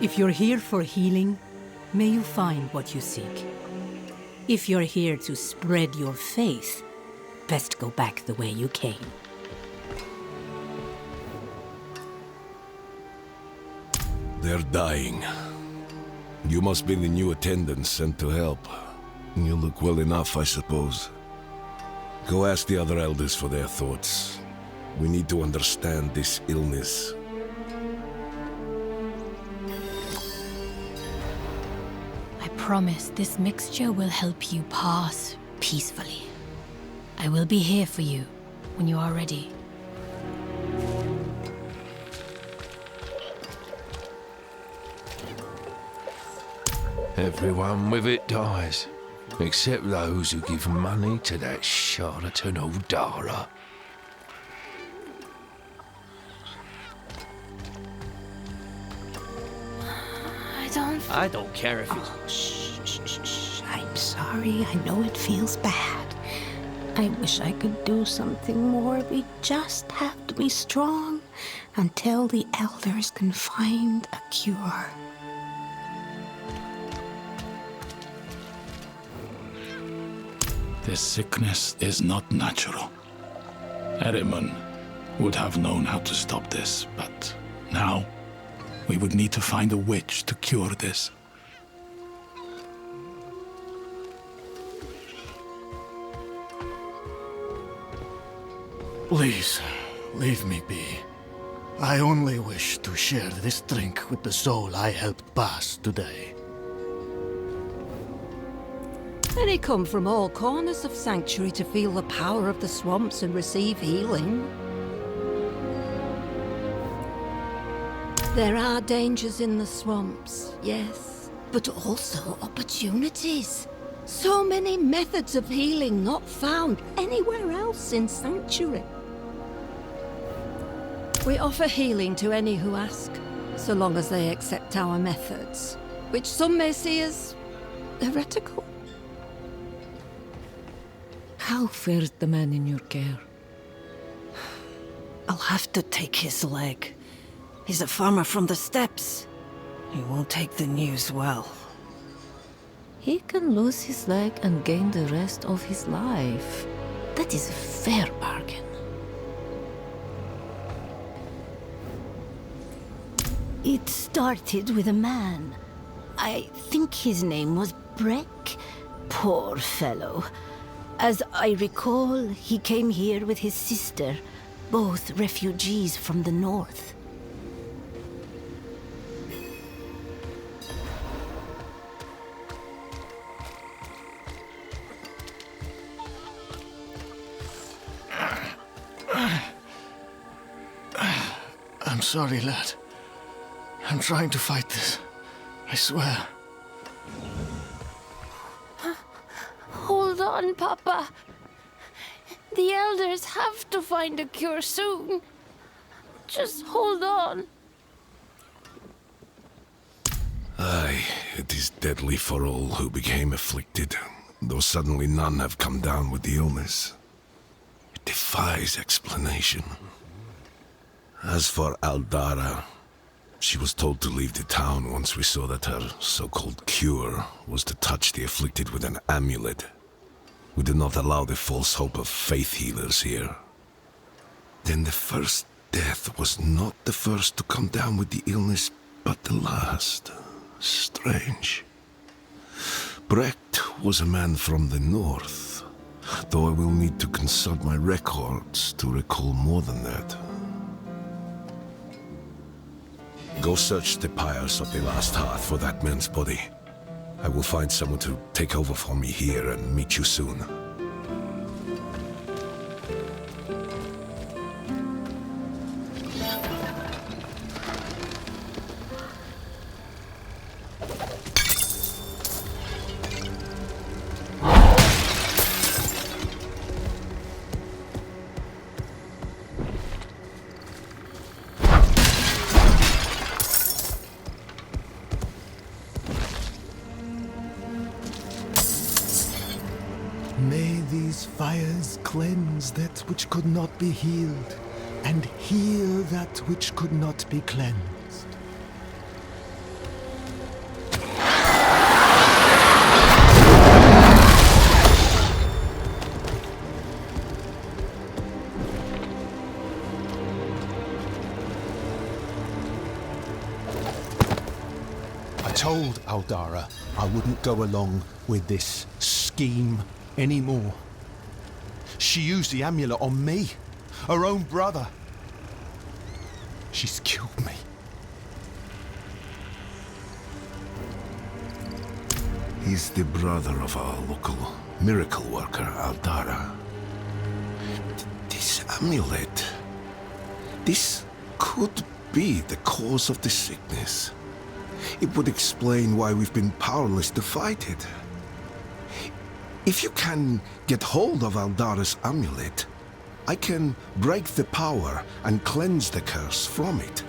If you're here for healing, may you find what you seek. If you're here to spread your faith, best go back the way you came. They're dying. You must be the new attendant sent to help. You look well enough, I suppose. Go ask the other elders for their thoughts. We need to understand this illness. I promise this mixture will help you pass peacefully. I will be here for you when you are ready. Everyone with it dies, except those who give money to that charlatan Odara. I don't care if it's... Shh. I'm sorry. I know it feels bad. I wish I could do something more. We just have to be strong until the elders can find a cure. This sickness is not natural. Erimon would have known how to stop this, but now we would need to find a witch to cure this. Please, leave me be. I only wish to share this drink with the soul I helped pass today. Many come from all corners of Sanctuary to feel the power of the swamps and receive healing. There are dangers in the swamps, yes, but also opportunities. So many methods of healing not found anywhere else in Sanctuary. We offer healing to any who ask, so long as they accept our methods, which some may see as heretical. How fares the man in your care? I'll have to take his leg. He's a farmer from the steppes. He won't take the news well. He can lose his leg and gain the rest of his life. That is a fair bargain. It started with a man. I think his name was Breck. Poor fellow. As I recall, he came here with his sister, both refugees from the north. I'm sorry, lad. I'm trying to fight this. I swear. Hold on, Papa. The elders have to find a cure soon. Just hold on. Aye, it is deadly for all who became afflicted, though suddenly none have come down with the illness. It defies explanation. As for Aldara, she was told to leave the town once we saw that her so-called cure was to touch the afflicted with an amulet. We did not allow the false hope of faith healers here. Then the first death was not the first to come down with the illness, but the last. Strange. Brecht was a man from the north, though I will need to consult my records to recall more than that. Go search the pyres of the last hearth for that man's body. I will find someone to take over for me here and meet you soon. May these fires cleanse that which could not be healed, and heal that which could not be cleansed. told Aldara I wouldn't go along with this scheme anymore. She used the amulet on me, her own brother. She's killed me. He's the brother of our local miracle worker, Aldara. This amulet... This could be the cause of the sickness. It would explain why we've been powerless to fight it. If you can get hold of Aldara's amulet, I can break the power and cleanse the curse from it.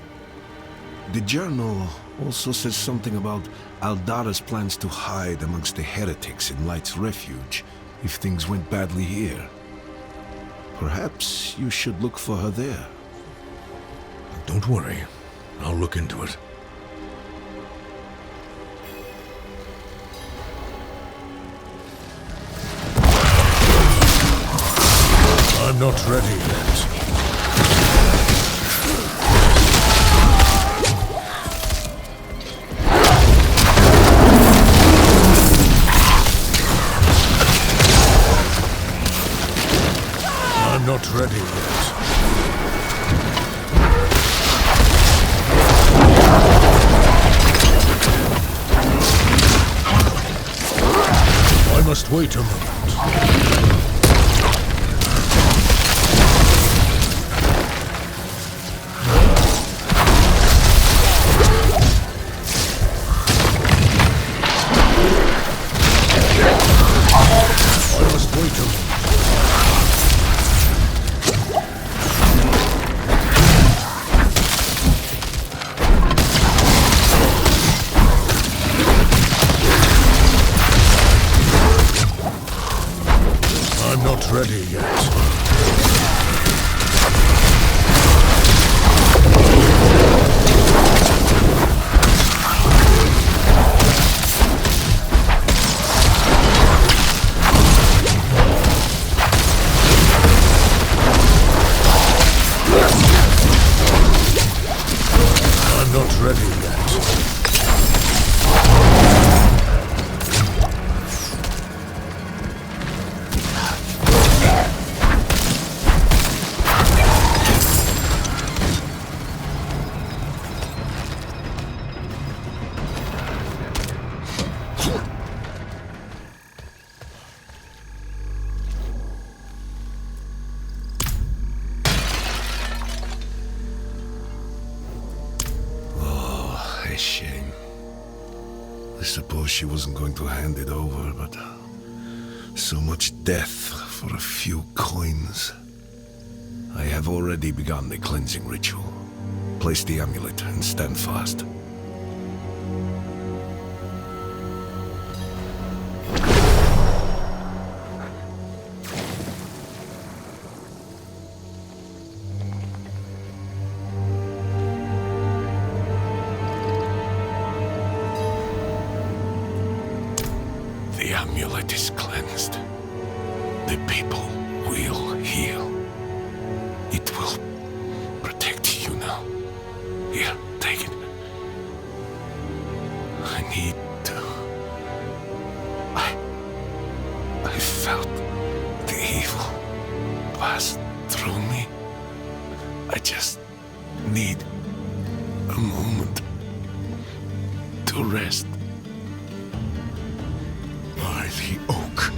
The journal also says something about Aldara's plans to hide amongst the heretics in Light's Refuge if things went badly here. Perhaps you should look for her there. Don't worry. I'll look into it. I'm not ready yet. I'm not ready yet. I must wait a moment. Ready yet. I'm not ready yet. Shame. I suppose she wasn't going to hand it over, but so much death for a few coins. I have already begun the cleansing ritual. Place the amulet and stand fast. The amulet is cleansed. The people will heal. It will protect you now. Here, take it. I need to... I felt the evil pass through me. I just need a moment to rest. By the oak.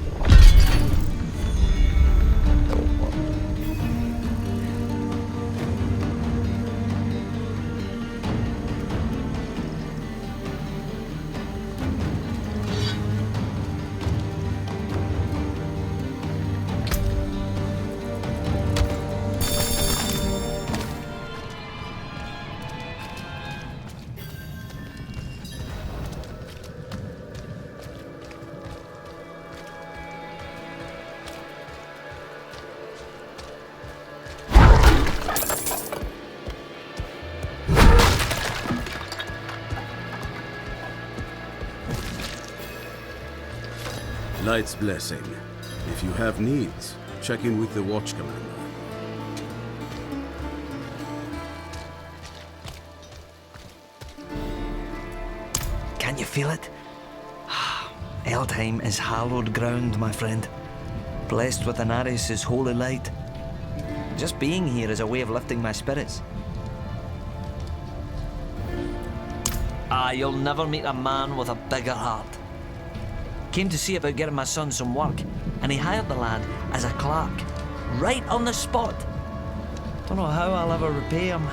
Light's blessing. If you have needs, check in with the Watch Commander. Can you feel it? Eldheim is hallowed ground, my friend. Blessed with Anaris' holy light. Just being here is a way of lifting my spirits. You'll never meet a man with a bigger heart. Came to see about getting my son some work, and he hired the lad as a clerk, right on the spot. Don't know how I'll ever repay him,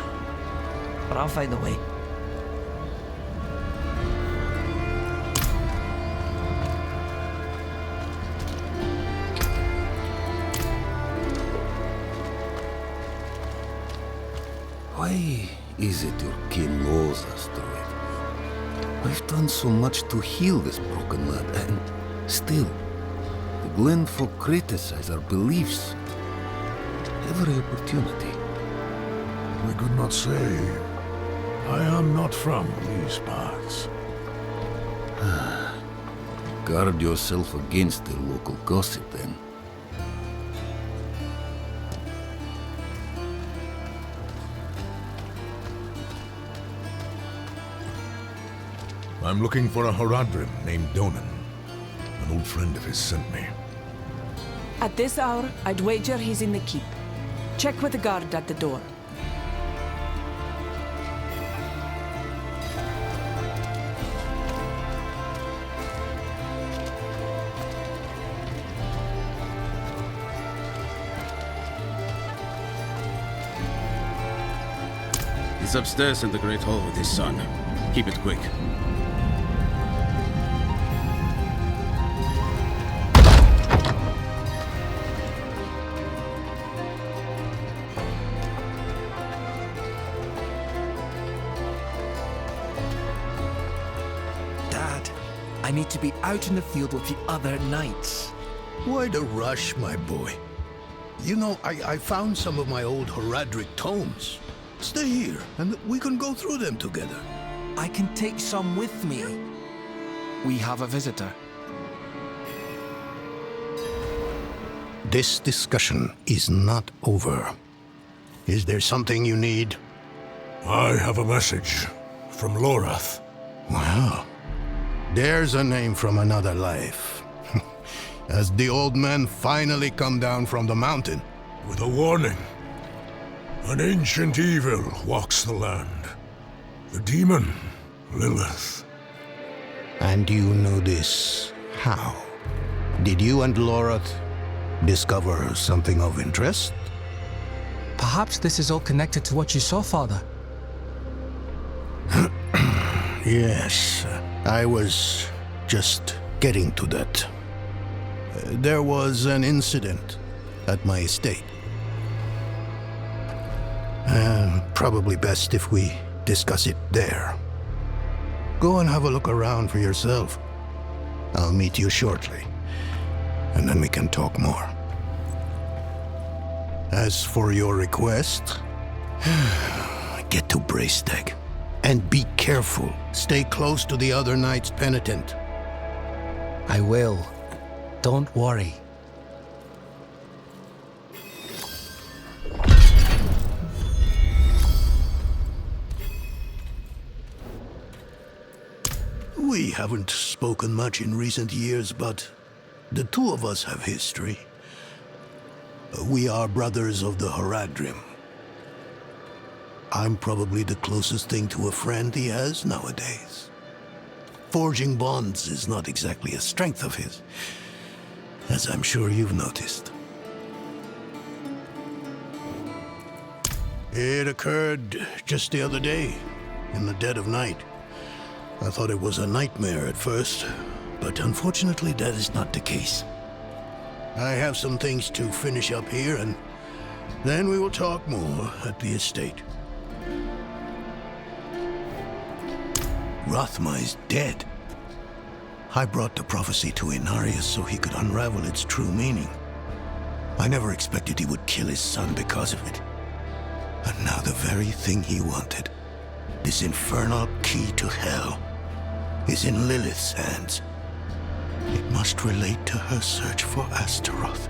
but I'll find a way. Why is it your kin knows us, Druid? I've done so much to heal this broken lad, and still, the Glen folk criticize our beliefs. Every opportunity. We could not say. I am not from these parts. Guard yourself against the local gossip, then. I'm looking for a Haradrim named Donan. An old friend of his sent me. At this hour, I'd wager he's in the keep. Check with the guard at the door. He's upstairs in the Great Hall with his son. Keep it quick. I need to be out in the field with the other knights. Why the rush, my boy? You know, I found some of my old Haradric tomes. Stay here, and we can go through them together. I can take some with me. We have a visitor. This discussion is not over. Is there something you need? I have a message from Lorath. Wow. There's a name from another life. Has the old man finally come down from the mountain? With a warning. An ancient evil walks the land. The demon, Lilith. And you know this how? Did you and Lorath discover something of interest? Perhaps this is all connected to what you saw, Father. Yes, I was just getting to that. There was an incident at my estate. Probably best if we discuss it there. Go and have a look around for yourself. I'll meet you shortly, and then we can talk more. As for your request, get to Braystag. And be careful. Stay close to the other knight's penitent. I will. Don't worry. We haven't spoken much in recent years, but the two of us have history. We are brothers of the Haradrim. I'm probably the closest thing to a friend he has nowadays. Forging bonds is not exactly a strength of his, as I'm sure you've noticed. It occurred just the other day, in the dead of night. I thought it was a nightmare at first, but unfortunately that is not the case. I have some things to finish up here, and then we will talk more at the estate. Rathma is dead. I brought the prophecy to Inarius so he could unravel its true meaning. I never expected he would kill his son because of it. And now the very thing he wanted, this infernal key to hell, is in Lilith's hands. It must relate to her search for Astaroth.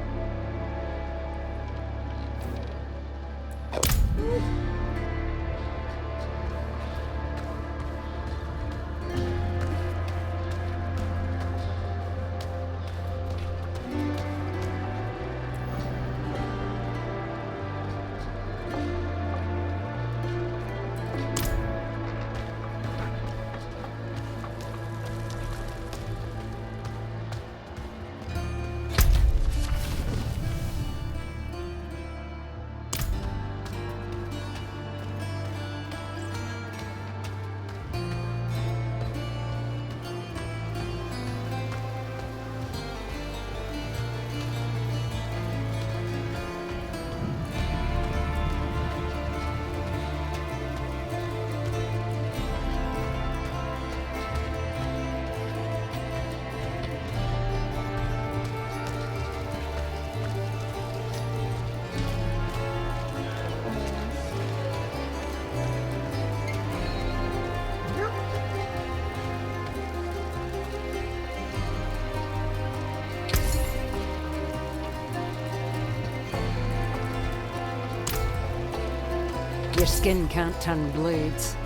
Your skin can't turn blades.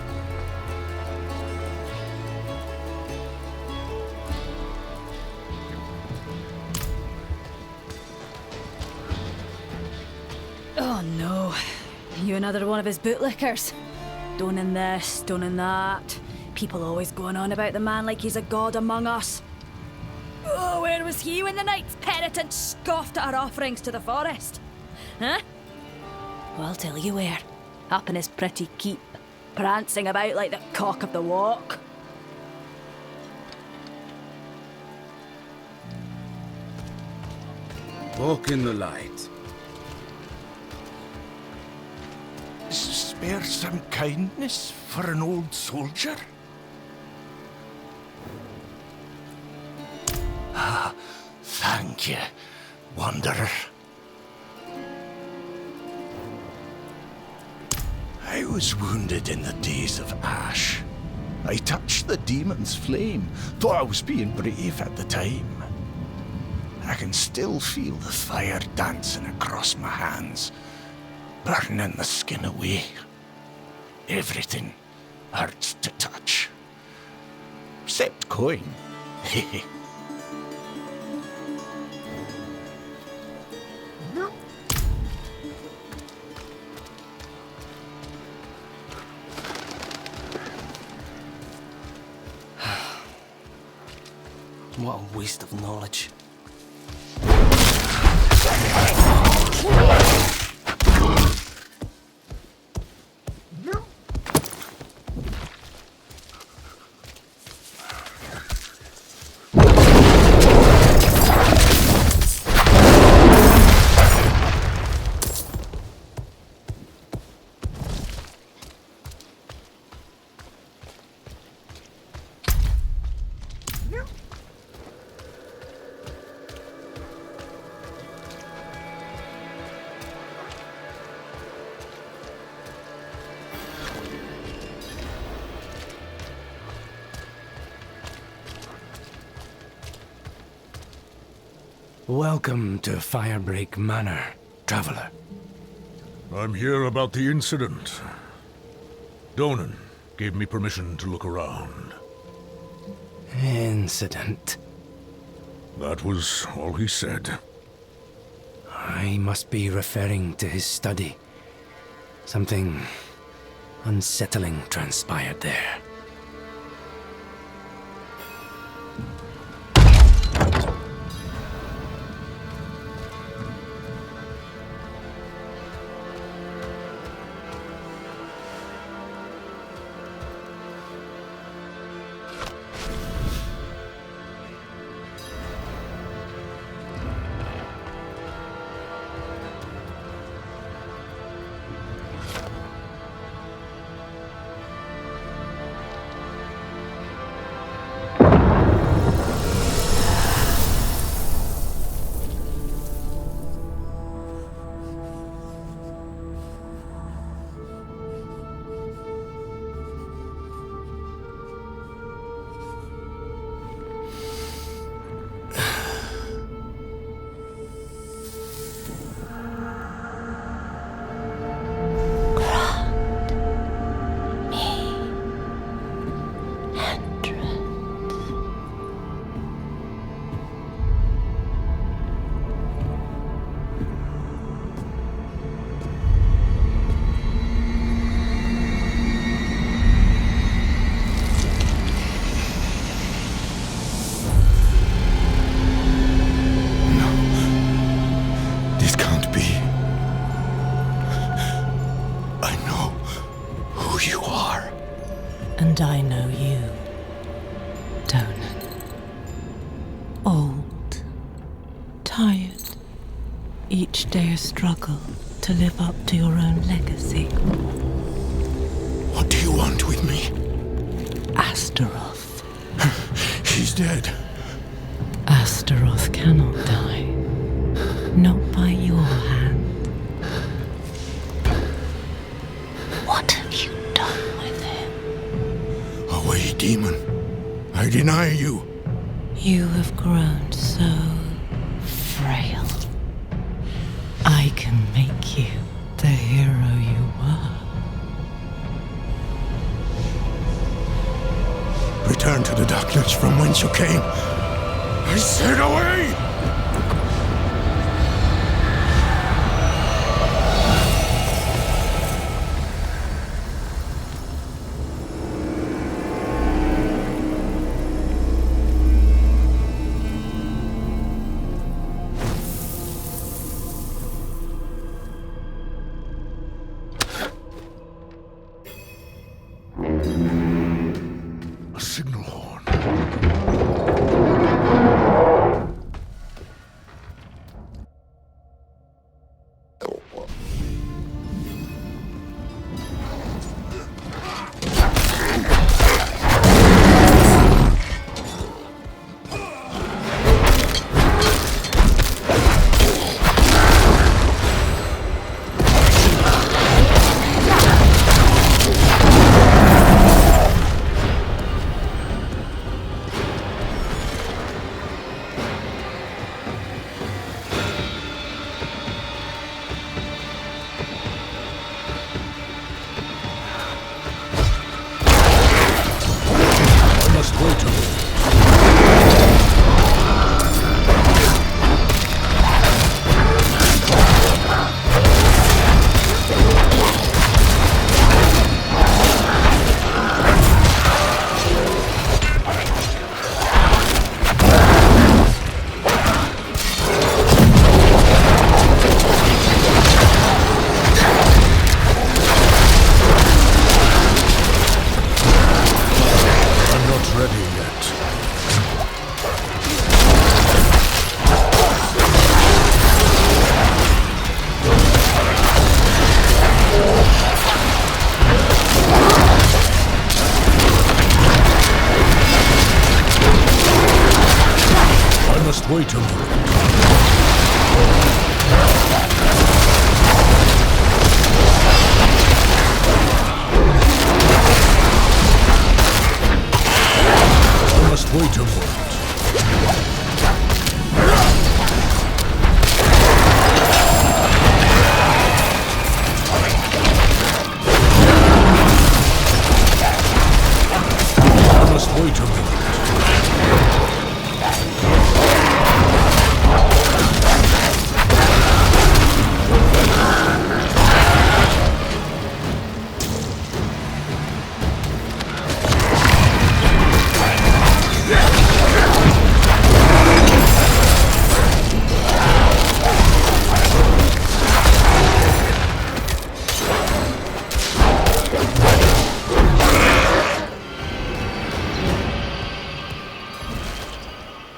Oh no. You another one of his bootlickers? Stoning this, stoning that. People always going on about the man like he's a god among us. Oh, where was he when the knights penitent scoffed at our offerings to the forest? Huh? Well, I'll tell you where. Up in his pretty keep, prancing about like the cock of the walk. Walk in the light. Spare some kindness for an old soldier? Ah, thank you, wanderer. I was wounded in the days of Ash. I touched the demon's flame, thought I was being brave at the time. I can still feel the fire dancing across my hands, burning the skin away. Everything hurts to touch. Except coin. Hehe. What a waste of knowledge. Welcome to Firebreak Manor, traveler. I'm here about the incident. Donan gave me permission to look around. Incident? That was all he said. I must be referring to his study. Something unsettling transpired there. And I know you, Donan. Old, tired, each day a struggle to live up to your own legacy. What do you want with me? Astaroth. She's dead. Astaroth cannot die. Not by your hand. What have you done with him? Away, demon. I deny you. You have grown so frail. I can make you the hero you were. Return to the darkness from whence you came. I said away! A signal horn. Wait a moment. I must wait a moment. I must wait a moment.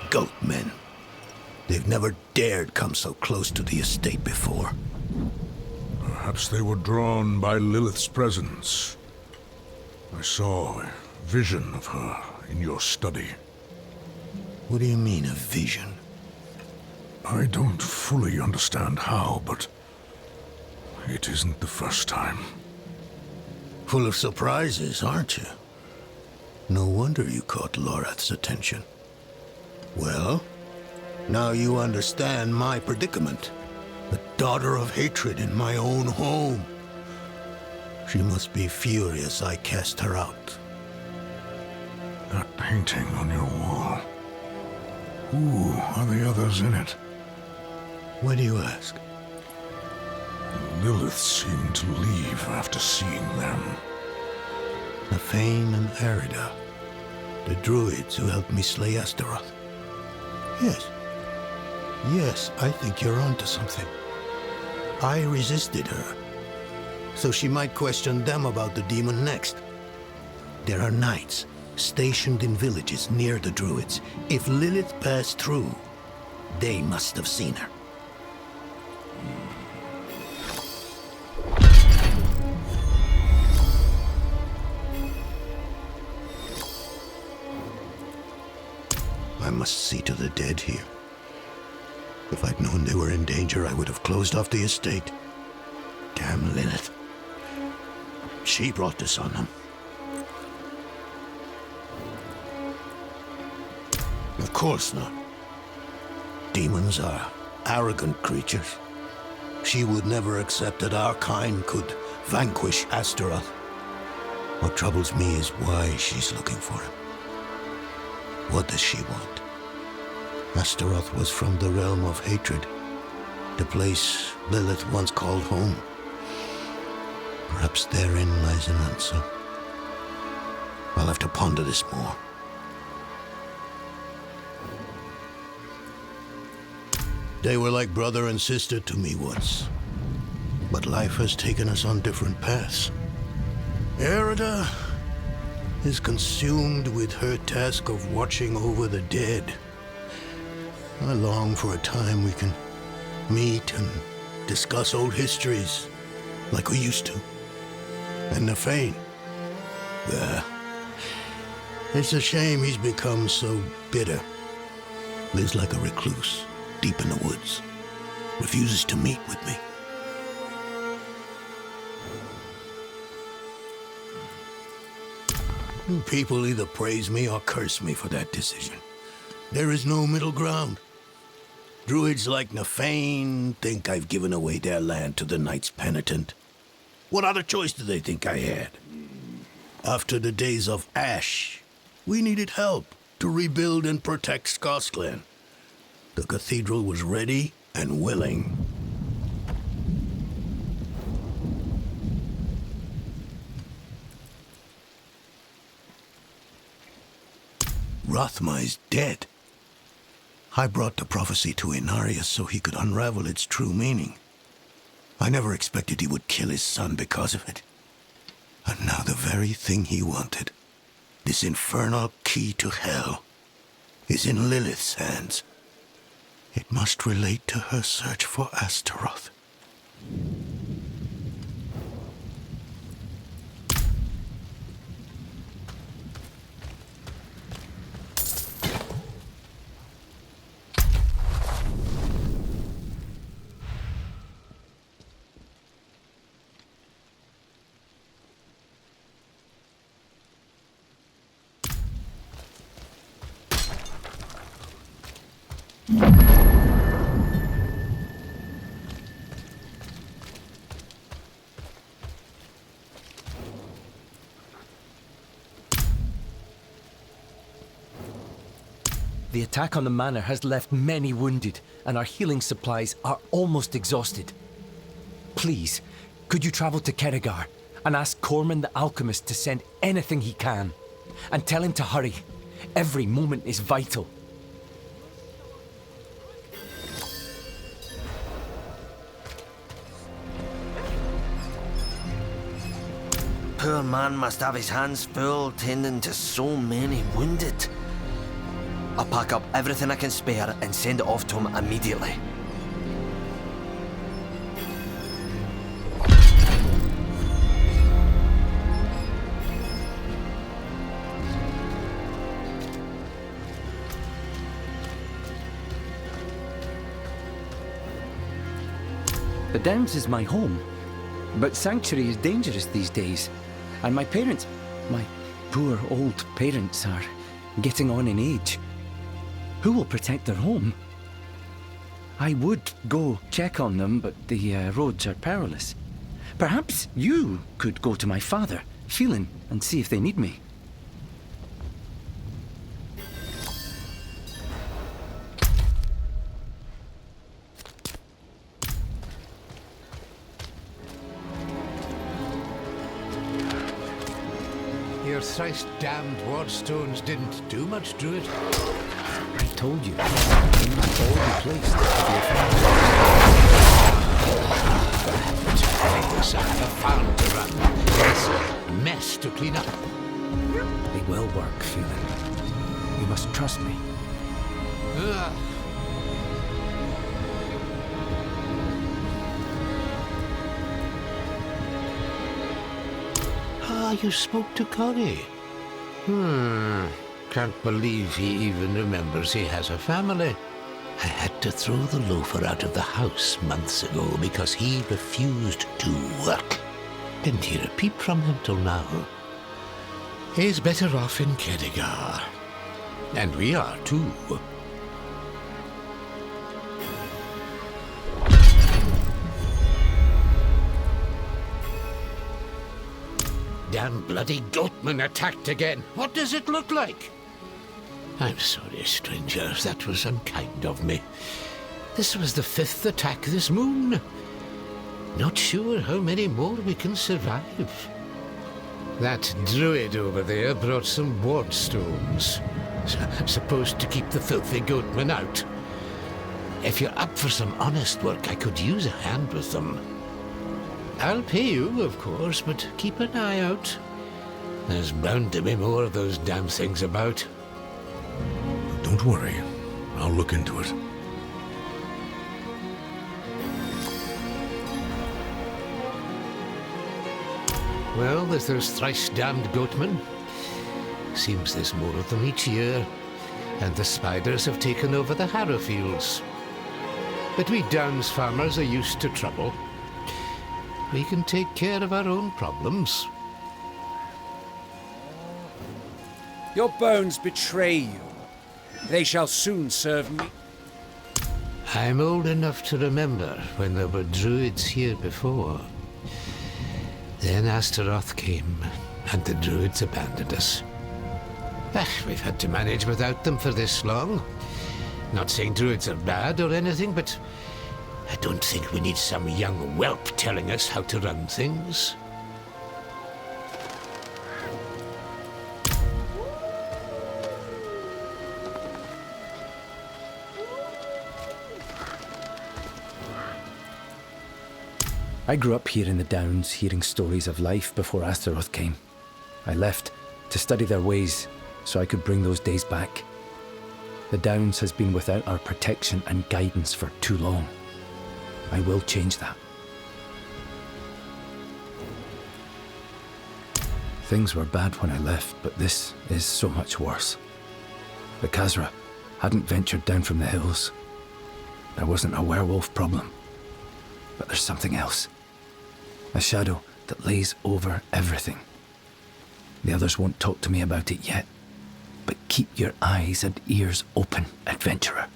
Goatmen. They've never dared come so close to the estate before. Perhaps they were drawn by Lilith's presence. I saw a vision of her in your study. What do you mean, a vision? I don't fully understand how, but it isn't the first time. Full of surprises, aren't you? No wonder you caught Lorath's attention. Well, now you understand my predicament. The daughter of hatred in my own home. She must be furious I cast her out. That painting on your wall. Who are the others in it? Why do you ask? Lilith seemed to leave after seeing them. Nafane and Arida, the Druids who helped me slay Astaroth. Yes, I think you're onto something. I resisted her, so she might question them about the demon next. There are knights stationed in villages near the Druids. If Lilith passed through, they must have seen her. I must see to the dead here. If I'd known they were in danger, I would have closed off the estate. Damn Lilith. She brought this on them. Of course not. Demons are arrogant creatures. She would never accept that our kind could vanquish Astaroth. What troubles me is why she's looking for him. What does she want? Astaroth was from the realm of hatred, the place Lilith once called home. Perhaps therein lies an answer. I'll have to ponder this more. They were like brother and sister to me once. But life has taken us on different paths. Erida is consumed with her task of watching over the dead. I long for a time we can meet and discuss old histories like we used to. And Nefane, it's a shame he's become so bitter. Lives like a recluse, deep in the woods. Refuses to meet with me. People either praise me or curse me for that decision. There is no middle ground. Druids like Nefane think I've given away their land to the Knights Penitent. What other choice do they think I had? After the days of Ash, we needed help to rebuild and protect Scotland. The cathedral was ready and willing. Rothmai's dead. I brought the prophecy to Inarius so he could unravel its true meaning. I never expected he would kill his son because of it. And now the very thing he wanted, this infernal key to hell, is in Lilith's hands. It must relate to her search for Astaroth. The attack on the manor has left many wounded, and our healing supplies are almost exhausted. Please, could you travel to Keregar and ask Corman the alchemist to send anything he can? And tell him to hurry. Every moment is vital. Poor man must have his hands full tending to so many wounded. I'll pack up everything I can spare and send it off to him immediately. The Downs is my home, but Sanctuary is dangerous these days, and my parents, my poor old parents, are getting on in age. Who will protect their home? I would go check on them, but the roads are perilous. Perhaps you could go to my father, Phelan, and see if they need me. Your thrice-damned wardstones didn't do much, Druid. I told you, they must all be placed Things I have found to run. Yes, mess to clean up. They will work, Phelan. You must trust me. Ah, you spoke to Corey. Can't believe he even remembers he has a family. I had to throw the loafer out of the house months ago because he refused to work. Didn't hear a peep from him till now. He's better off in Keregar. And we are too. Damn bloody goatman attacked again. What does it look like? I'm sorry, stranger. That was unkind of me. This was the 5th attack this moon. Not sure how many more we can survive. That druid over there brought some ward stones. Supposed to keep the filthy goatmen out. If you're up for some honest work, I could use a hand with them. I'll pay you, of course, but keep an eye out. There's bound to be more of those damn things about. Don't worry. I'll look into it. Well, there's those thrice-damned goatmen. Seems there's more of them each year. And the spiders have taken over the harrow fields. But we Downs farmers are used to trouble. We can take care of our own problems. Your bones betray you. They shall soon serve me. I'm old enough to remember when there were druids here before. Then Astaroth came, and the druids abandoned us. We've had to manage without them for this long. Not saying druids are bad or anything, but I don't think we need some young whelp telling us how to run things. I grew up here in the Downs, hearing stories of life before Astaroth came. I left to study their ways so I could bring those days back. The Downs has been without our protection and guidance for too long. I will change that. Things were bad when I left, but this is so much worse. The Khazra hadn't ventured down from the hills. There wasn't a werewolf problem. But there's something else. A shadow that lays over everything. The others won't talk to me about it yet. But keep your eyes and ears open, adventurer.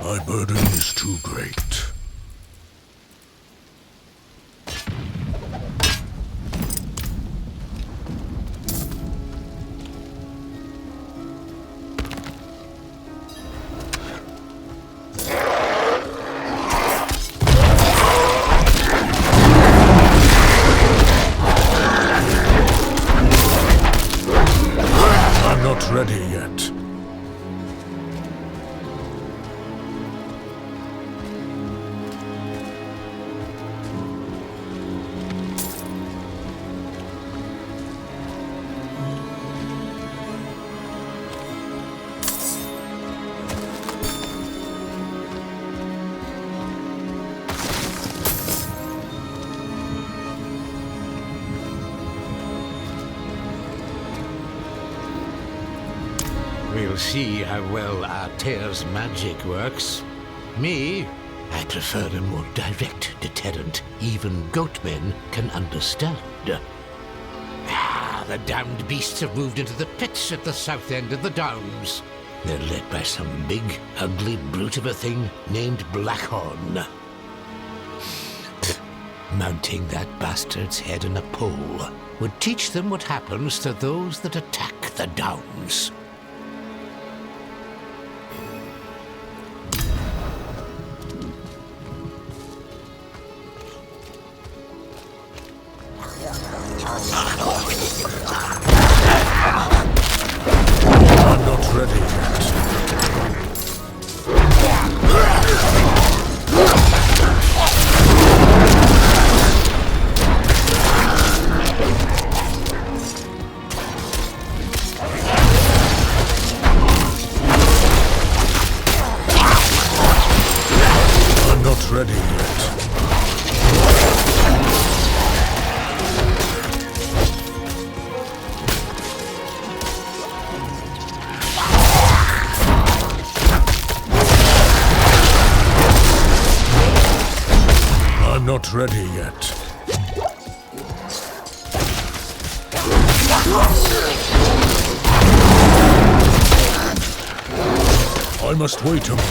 My burden is too great. I'm not ready yet. We'll see how well Artair's magic works. Me, I prefer a more direct deterrent even goatmen can understand. The damned beasts have moved into the pits at the south end of the Downs. They're led by some big, ugly brute of a thing named Blackhorn. Mounting that bastard's head on a pole would teach them what happens to those that attack the Downs. I'm not ready yet. not ready yet. I must wait a moment.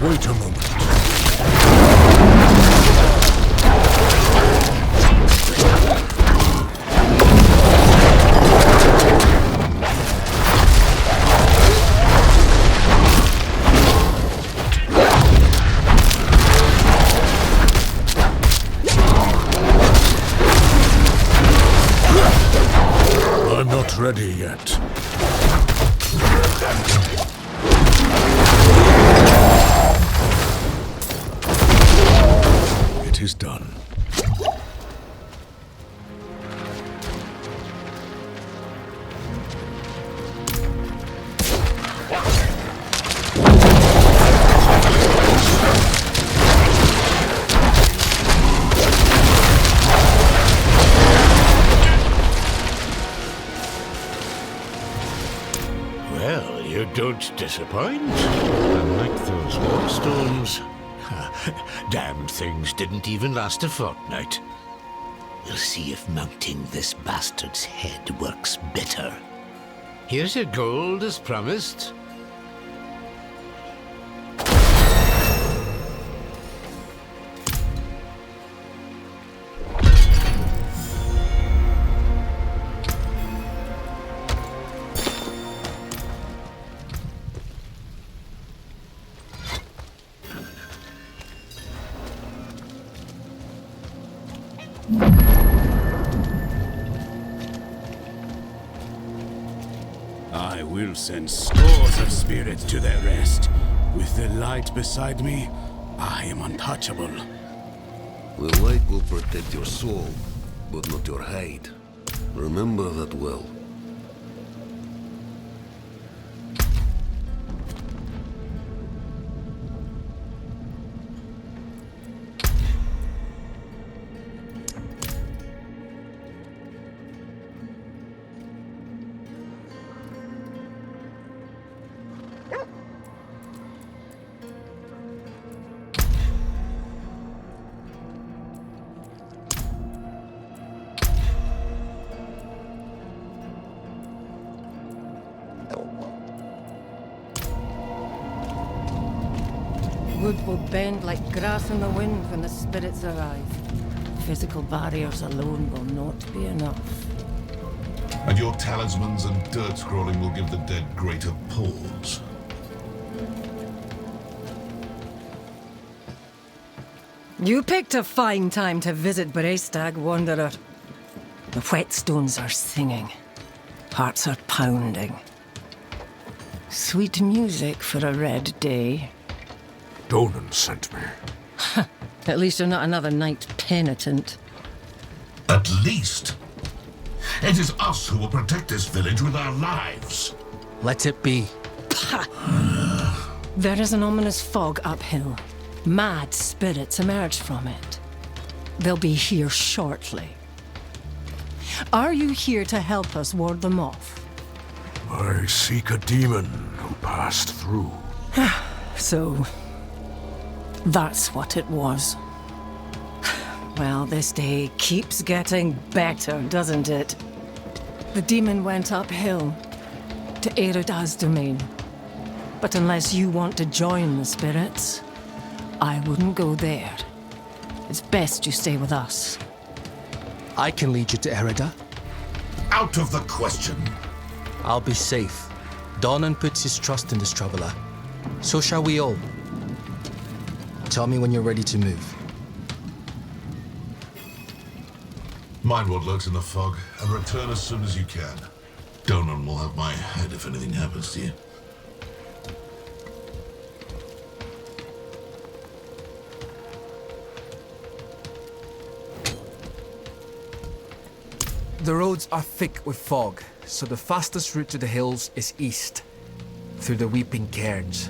Wait a moment. I'm not ready yet. Is done. Well, you don't disappoint. Unlike those warstones. Damned things didn't even last a fortnight. We'll see if mounting this bastard's head works better. Here's your gold as promised. I will send scores of spirits to their rest. With the light beside me, I am untouchable. The light will protect your soul, but not your hide. Remember that well. Wood will bend like grass in the wind when the spirits arrive. Physical barriers alone will not be enough. And your talismans and dirt scrolling will give the dead greater pause. You picked a fine time to visit Braestag, Wanderer. The whetstones are singing. Hearts are pounding. Sweet music for a red day. Donan sent me. At least you're not another knight penitent. At least. It is us who will protect this village with our lives. Let it be. There is an ominous fog uphill. Mad spirits emerge from it. They'll be here shortly. Are you here to help us ward them off? I seek a demon who passed through. So, that's what it was. Well, this day keeps getting better, doesn't it? The demon went uphill to Erida's domain. But unless you want to join the spirits, I wouldn't go there. It's best you stay with us. I can lead you to Erida. Out of the question. I'll be safe. Donan puts his trust in this traveler. So shall we all. Tell me when you're ready to move. Mind what lurks in the fog, and return as soon as you can. Donan will have my head if anything happens to you. The roads are thick with fog, so the fastest route to the hills is east, through the Weeping Cairns.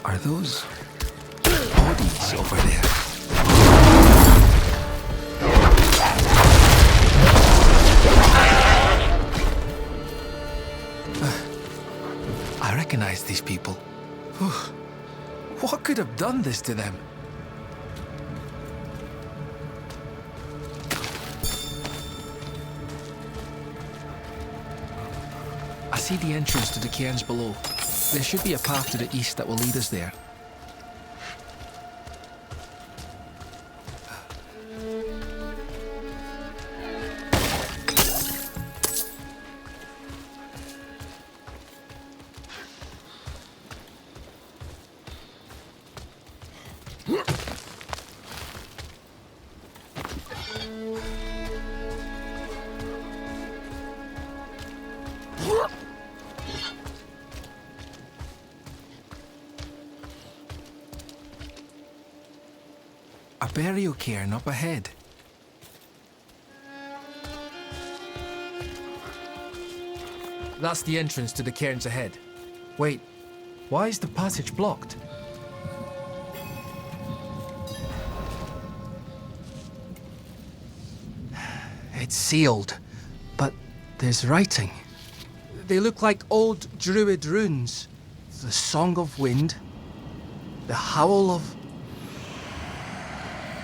Are those bodies over there? I recognize these people. What could have done this to them? I see the entrance to the cairns below. There should be a path to the east that will lead us there. A burial cairn up ahead. That's the entrance to the cairns ahead. Wait, why is the passage blocked? It's sealed, but there's writing. They look like old Druid runes. The Song of Wind, the Howl of...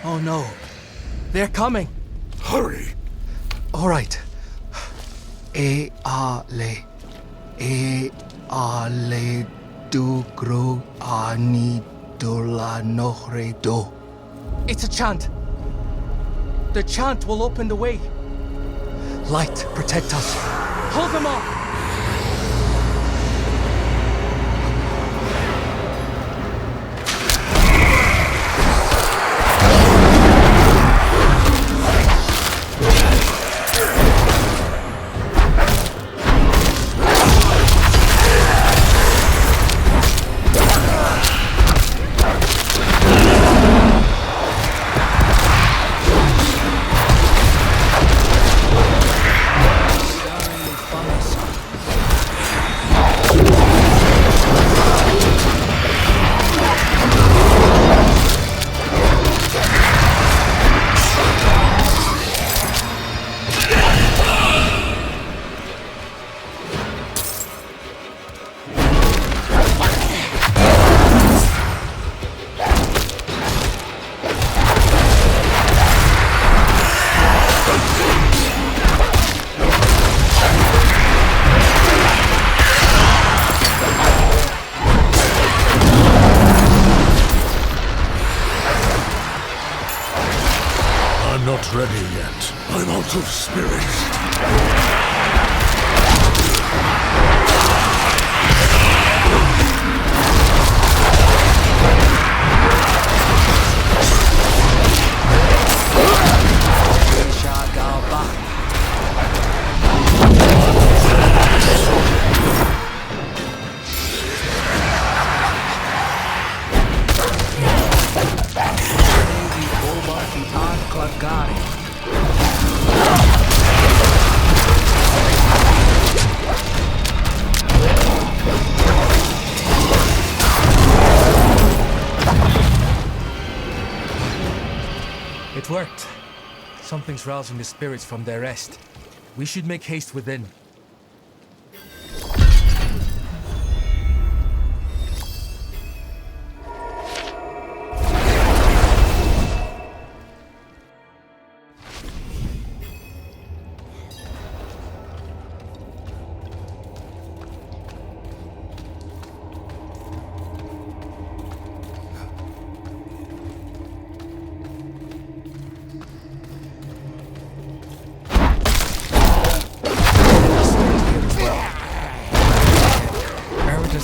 Oh no, they're coming. Hurry. All right. Ale dugro ani dola nohre do. It's a chant. The chant will open the way. Light, protect us. Hold them off. lot of spirits. It worked. Something's rousing the spirits from their rest. We should make haste within.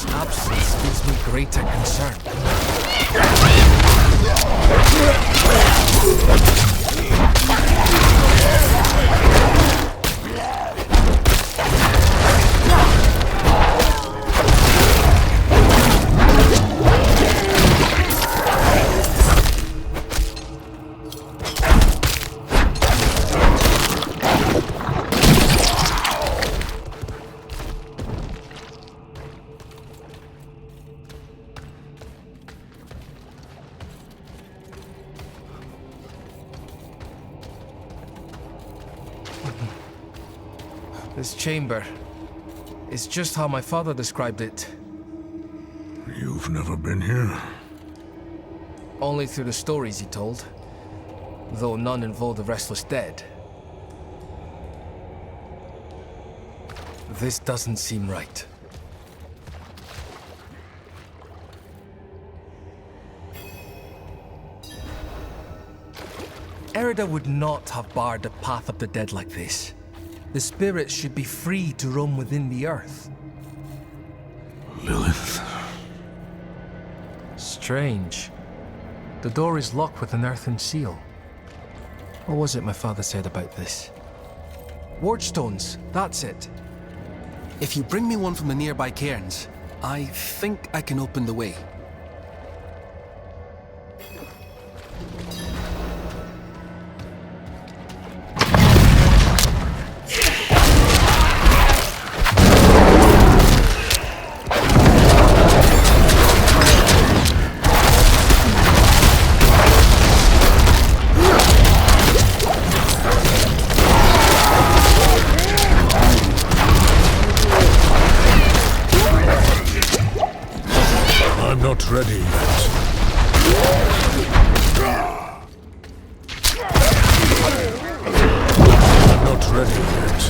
Absence gives me greater concern. This chamber is just how my father described it. You've never been here? Only through the stories he told, though none involved the restless dead. This doesn't seem right. Erida would not have barred the path of the dead like this. The spirits should be free to roam within the earth. Lilith. Strange. The door is locked with an earthen seal. What was it my father said about this? Ward stones, that's it. If you bring me one from the nearby cairns, I think I can open the way. Not ready yet. Not ready yet.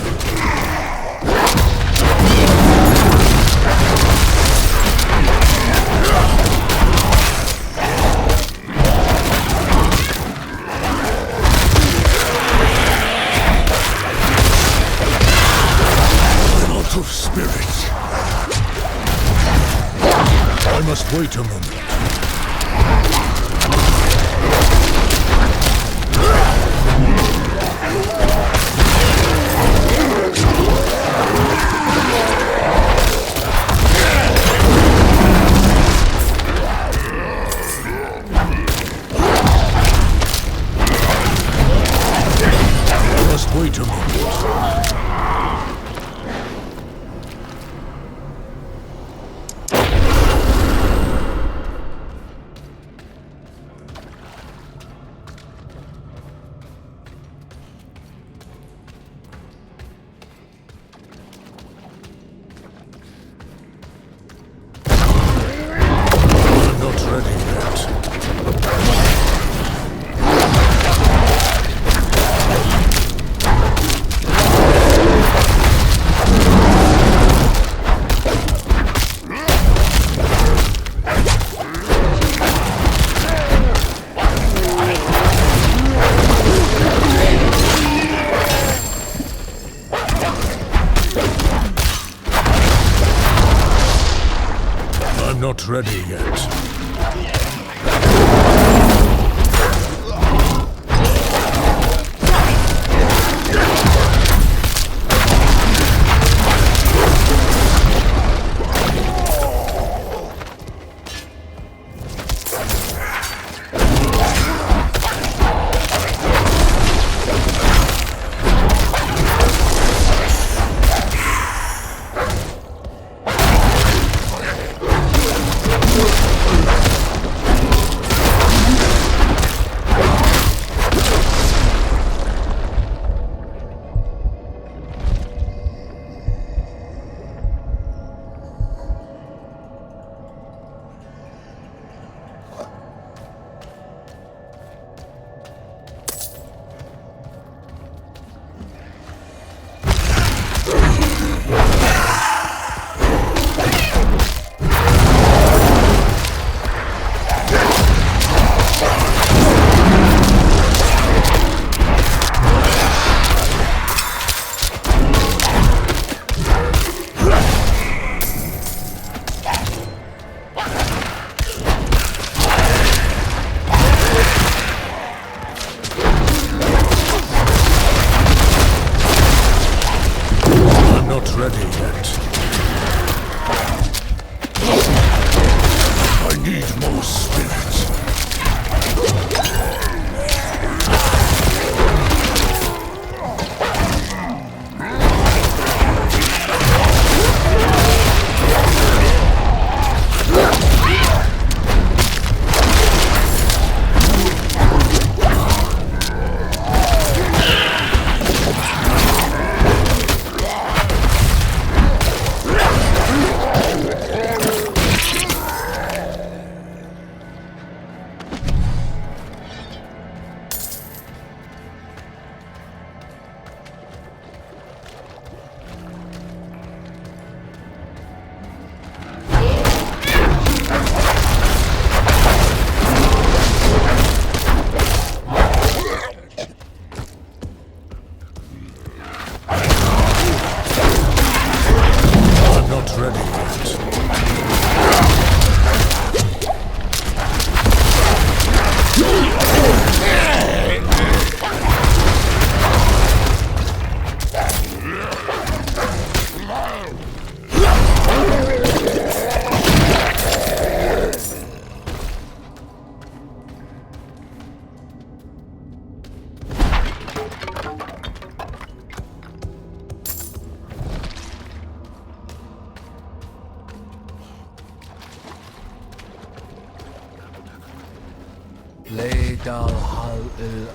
A lot of spirits. I must wait a moment. I must wait a moment. not ready yet.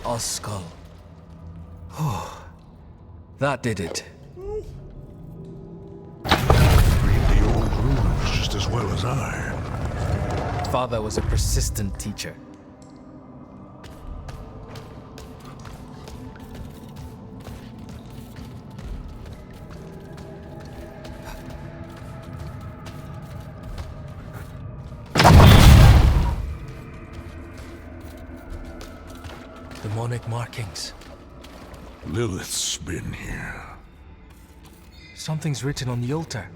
Oscal. Oh, that did it. Read the old runes just as well as I. Father was a persistent teacher. Demonic markings. Lilith's been here. Something's written on the altar.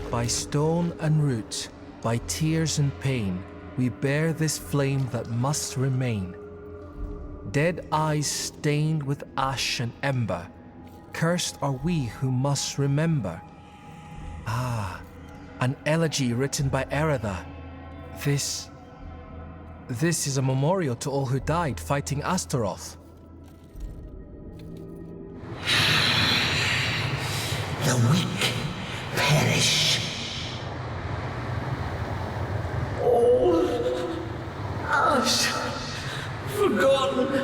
By stone and root, by tears and pain, we bear this flame that must remain. Dead eyes stained with ash and ember, cursed are we who must remember. Ah, an elegy written by Eretha. This is a memorial to all who died fighting Astaroth. The weak perish. All ash forgotten.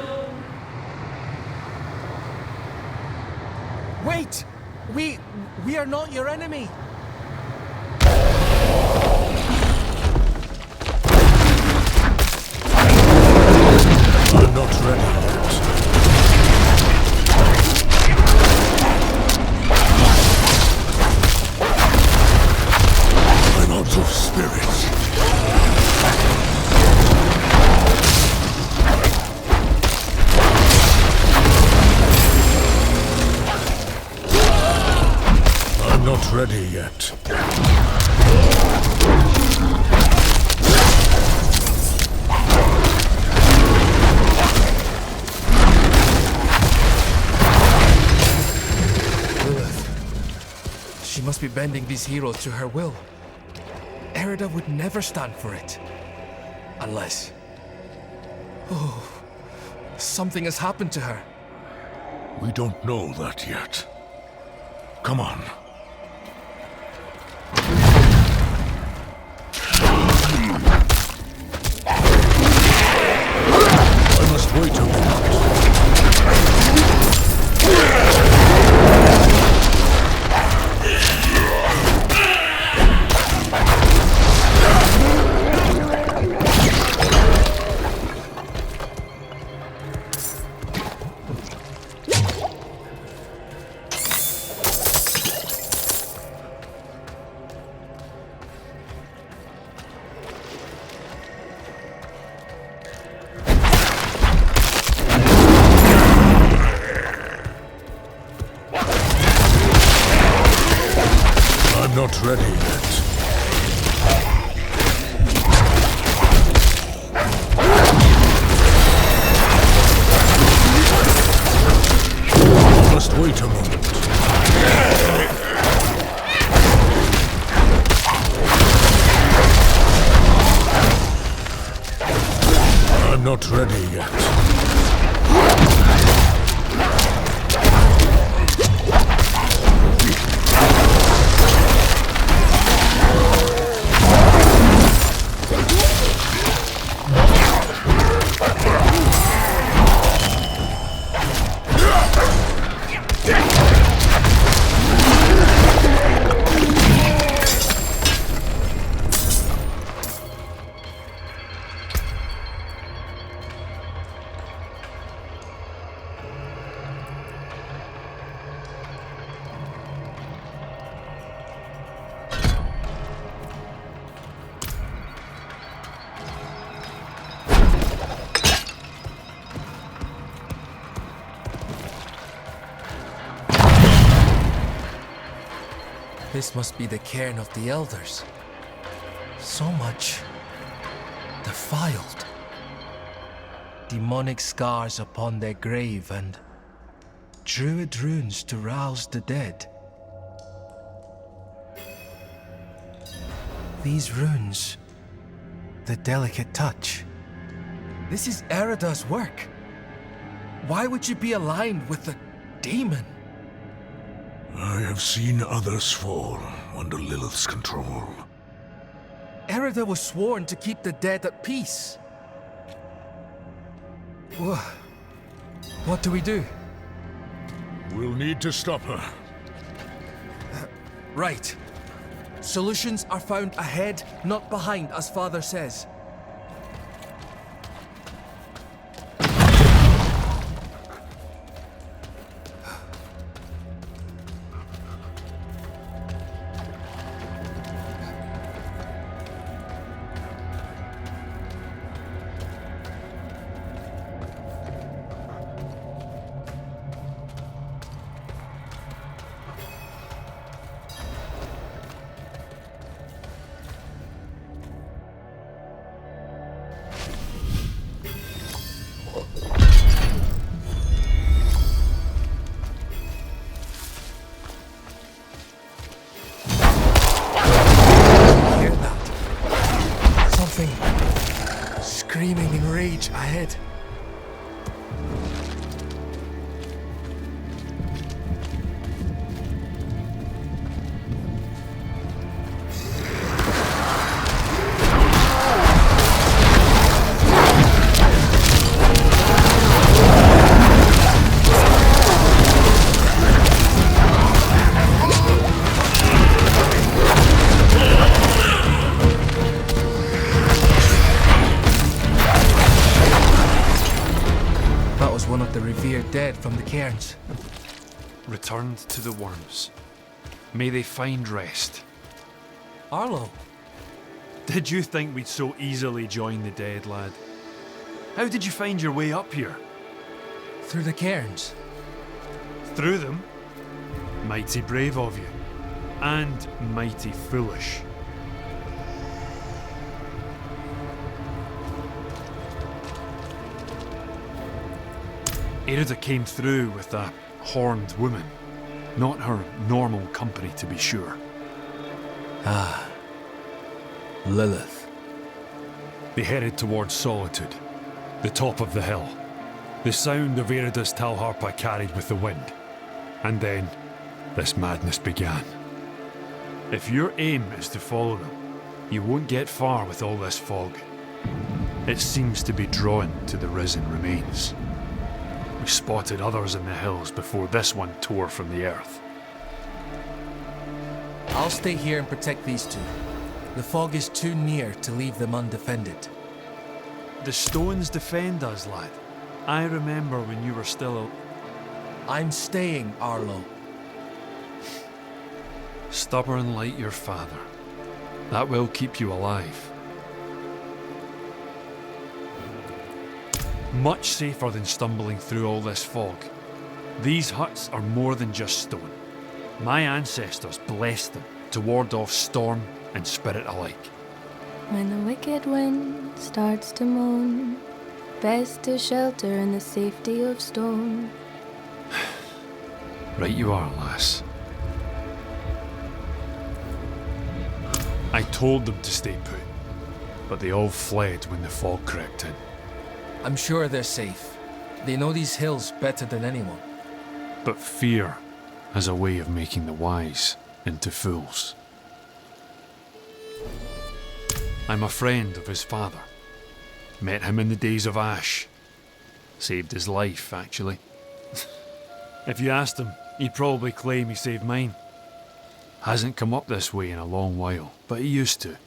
Wait! We are not your enemy! I'm not ready yet. I'm out of spirit. I'm not not ready yet. Lilith. She must be bending these heroes to her will. Erida would never stand for it. Unless... Oh, something has happened to her. We don't know that yet. Come on. I must wait a minute. Not ready yet. Must wait a moment. I'm not ready yet. This must be the cairn of the elders. So much defiled. Demonic scars upon their grave and Druid runes to rouse the dead. These runes, the delicate touch. This is Erida's work. Why would you be aligned with a demon? I have seen others fall under Lilith's control. Erida was sworn to keep the dead at peace. What do we do? We'll need to stop her. Right. Solutions are found ahead, not behind, as Father says. Screaming in rage ahead. One of the revered dead from the cairns. Returned to the worms. May they find rest. Arlo. Did you think we'd so easily join the dead, lad? How did you find your way up here? Through the cairns. Through them? Mighty brave of you. and mighty foolish. Erida came through with a horned woman. Not her normal company, to be sure. Ah. Lilith. They headed towards Solitude, the top of the hill. The sound of Erida's Talharpa carried with the wind. And then, this madness began. If your aim is to follow them, you won't get far with all this fog. It seems to be drawn to the risen remains. We spotted others in the hills before this one tore from the earth. I'll stay here and protect these two. The fog is too near to leave them undefended. The stones defend us, lad. I remember when you were still I'm staying, Arlo. Stubborn like your father. That will keep you alive. Much safer than stumbling through all this fog. These huts are more than just stone. My ancestors blessed them to ward off storm and spirit alike. When the wicked wind starts to moan, best to shelter in the safety of stone. Right you are, lass. I told them to stay put, but they all fled when the fog crept in. I'm sure they're safe. They know these hills better than anyone. But fear has a way of making the wise into fools. I'm a friend of his father. Met him in the days of Ash. Saved his life, actually. If you asked him, he'd probably claim he saved mine. Hasn't come up this way in a long while, but he used to.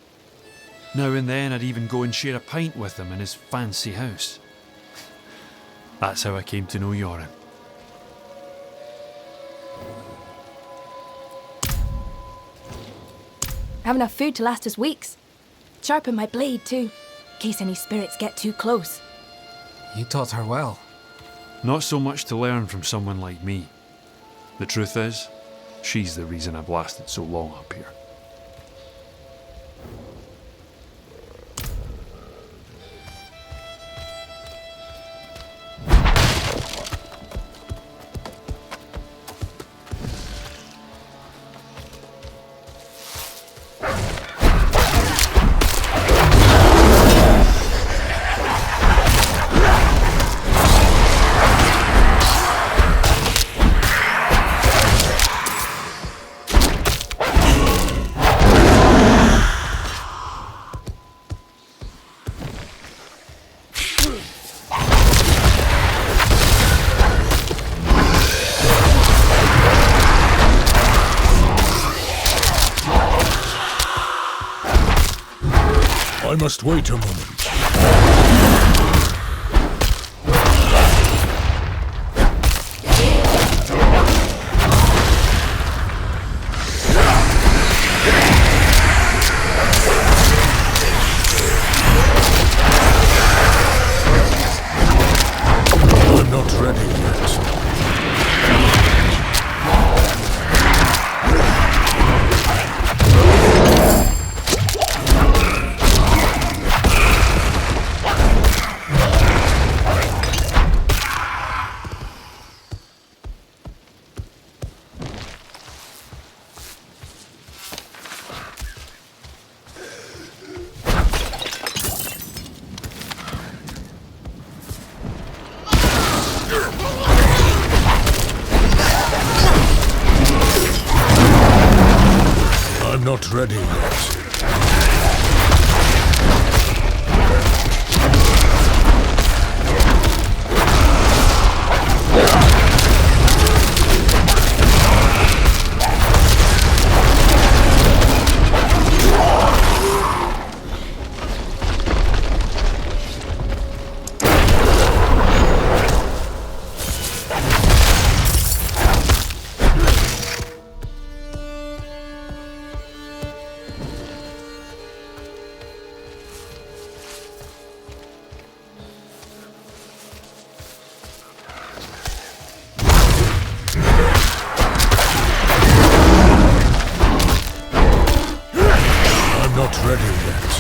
Now and then I'd even go and share a pint with him in his fancy house. That's how I came to know Yoren. I have enough food to last us weeks. Sharpen my blade too, in case any spirits get too close. You taught her well. Not so much to learn from someone like me. The truth is, she's the reason I've lasted so long up here. I must wait a moment. I'm not ready yet. I'm not ready yet. not ready yet.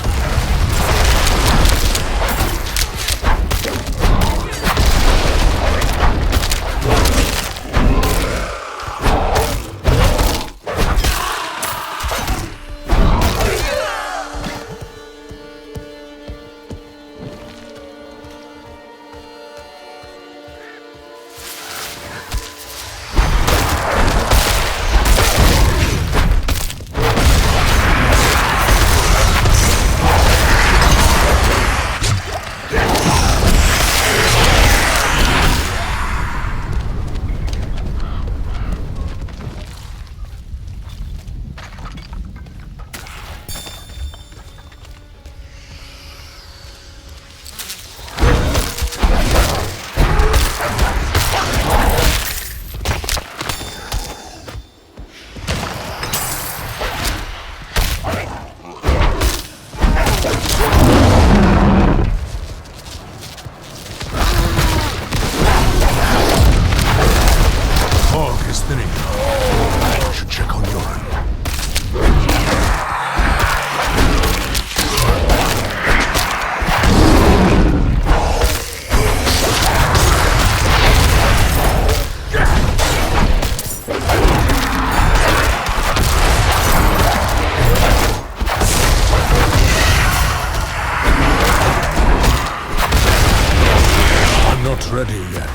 Ready yet.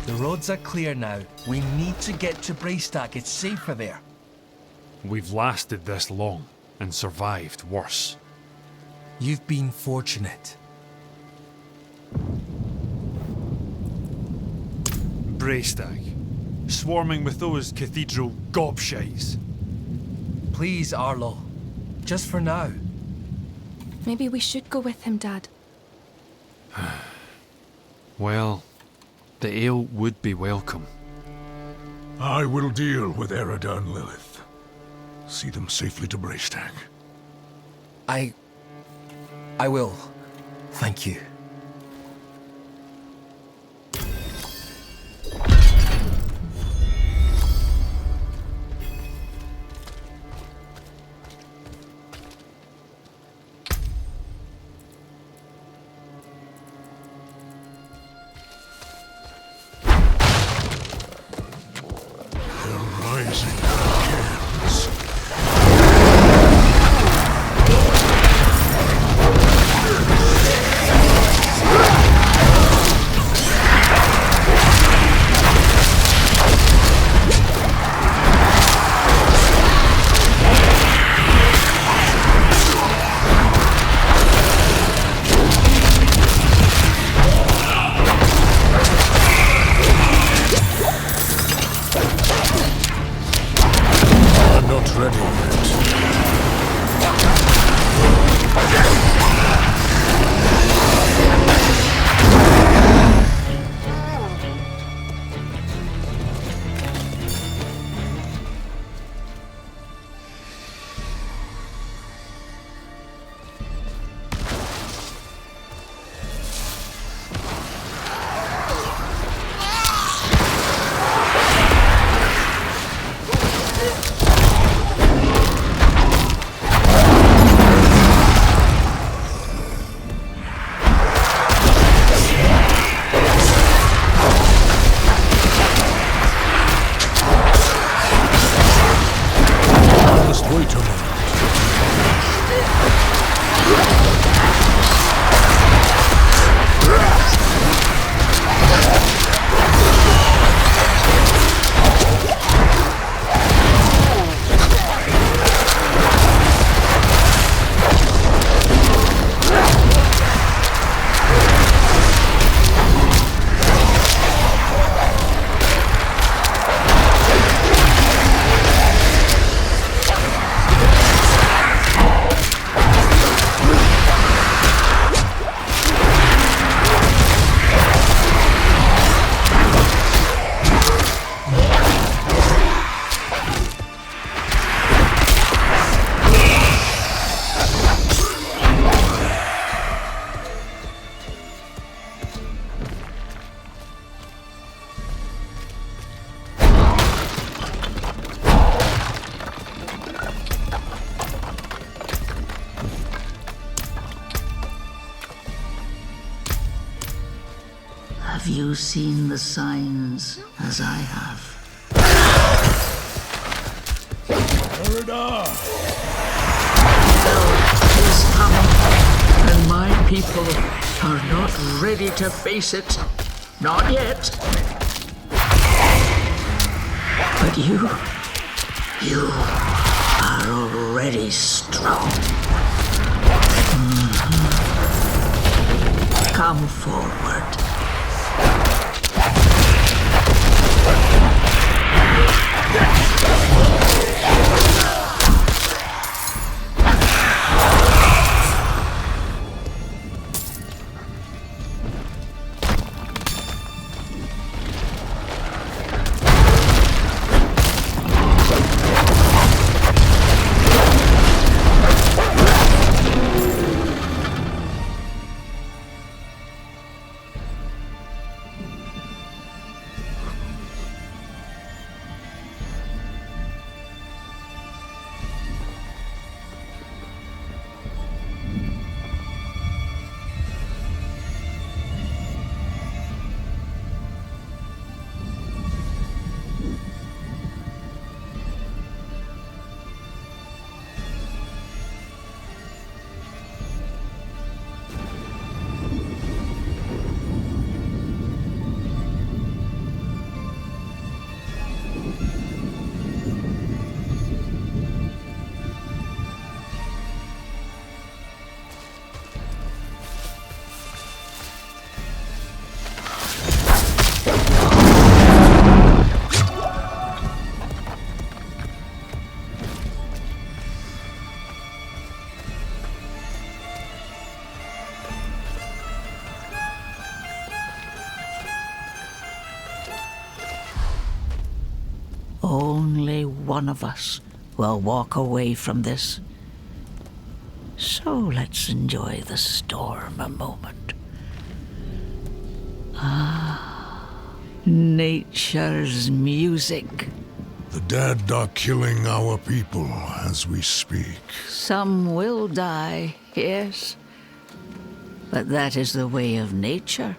The roads are clear now. We need to get to Braystack. It's safer there. We've lasted this long and survived worse. You've been fortunate. Braystack, swarming with those cathedral gobshites. Please, Arlo. Just for now. Maybe we should go with him, Dad. Well, the ale would be welcome. I will deal with Erida and Lilith. See them safely to Braystack. I will. Thank you. you seen the signs as I have? Hell is coming, and my people are not ready to face it. Not yet. But you are already strong. Come forward. Only one of us will walk away from this. So let's enjoy the storm a moment. Nature's music. The dead are killing our people as we speak. Some will die, yes. But that is the way of nature.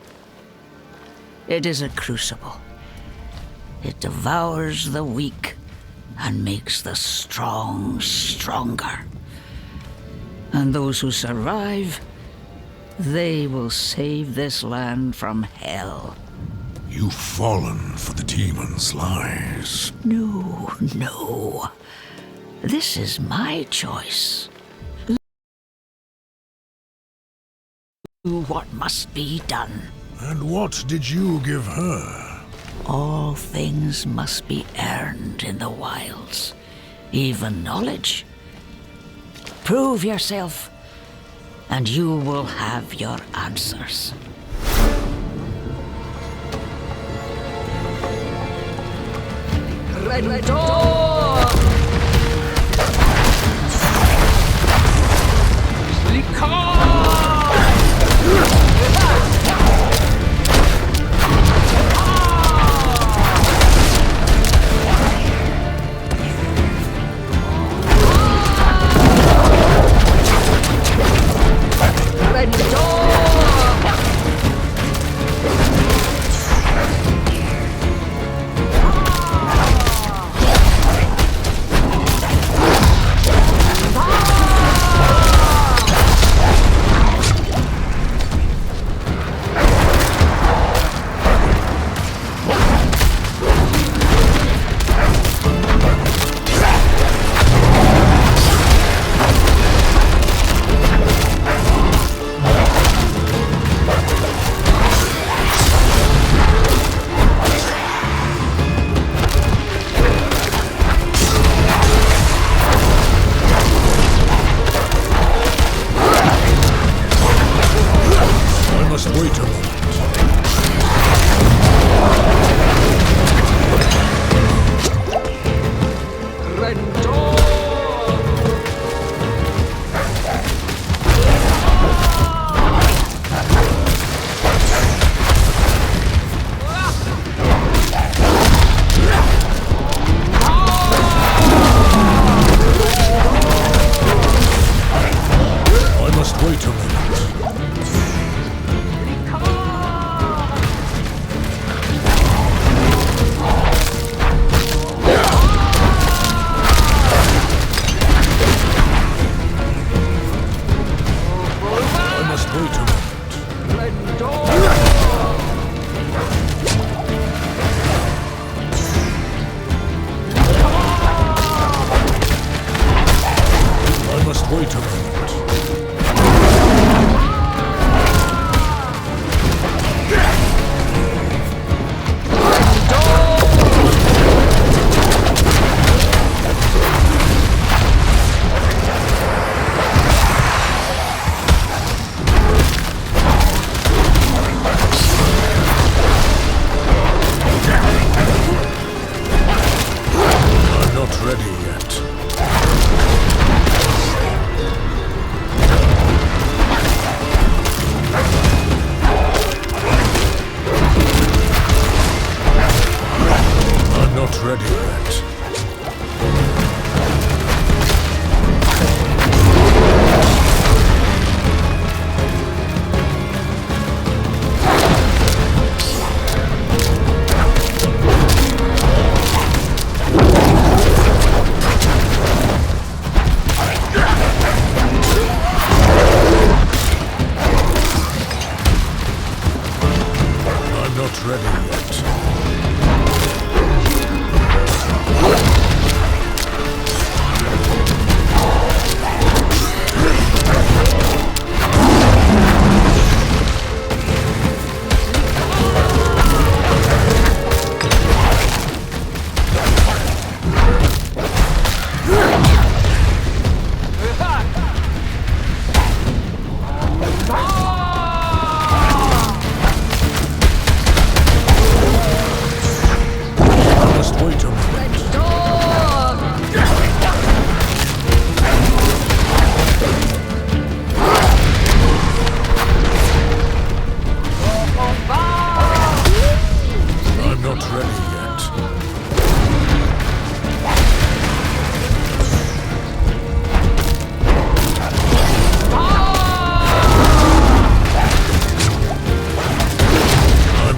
It is a crucible. It devours the weak and makes the strong stronger. And those who survive, they will save this land from hell. You've fallen for the demon's lies. No. This is my choice. Do what must be done. And what did you give her? All things must be earned in the wilds, even knowledge. Prove yourself, and you will have your answers.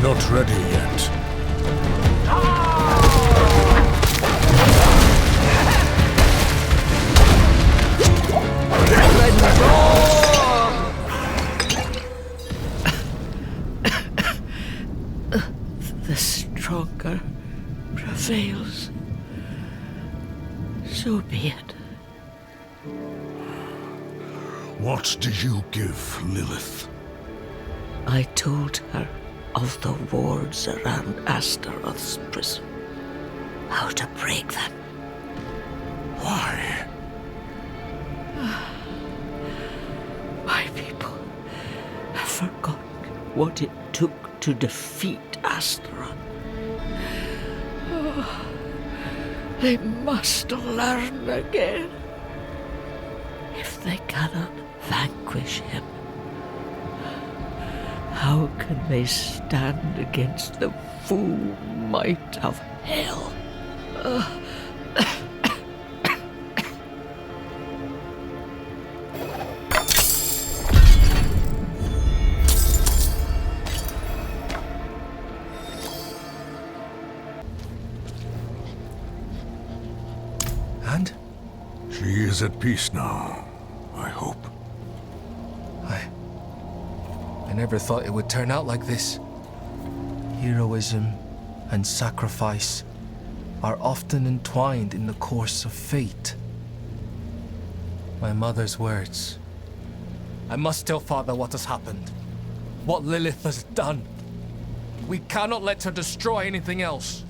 not ready yet. The stronger prevails. So be it. What did you give Lilith? I told her of the wards around Astaroth's prison. How to break them. Why? My people have forgotten what it took to defeat Astaroth. They must learn again. If they cannot vanquish him, how can they stand against the full might of hell? And? She is at peace now, I hope. I never thought it would turn out like this. Heroism and sacrifice are often entwined in the course of fate. My mother's words. I must tell Father what has happened. What Lilith has done. We cannot let her destroy anything else.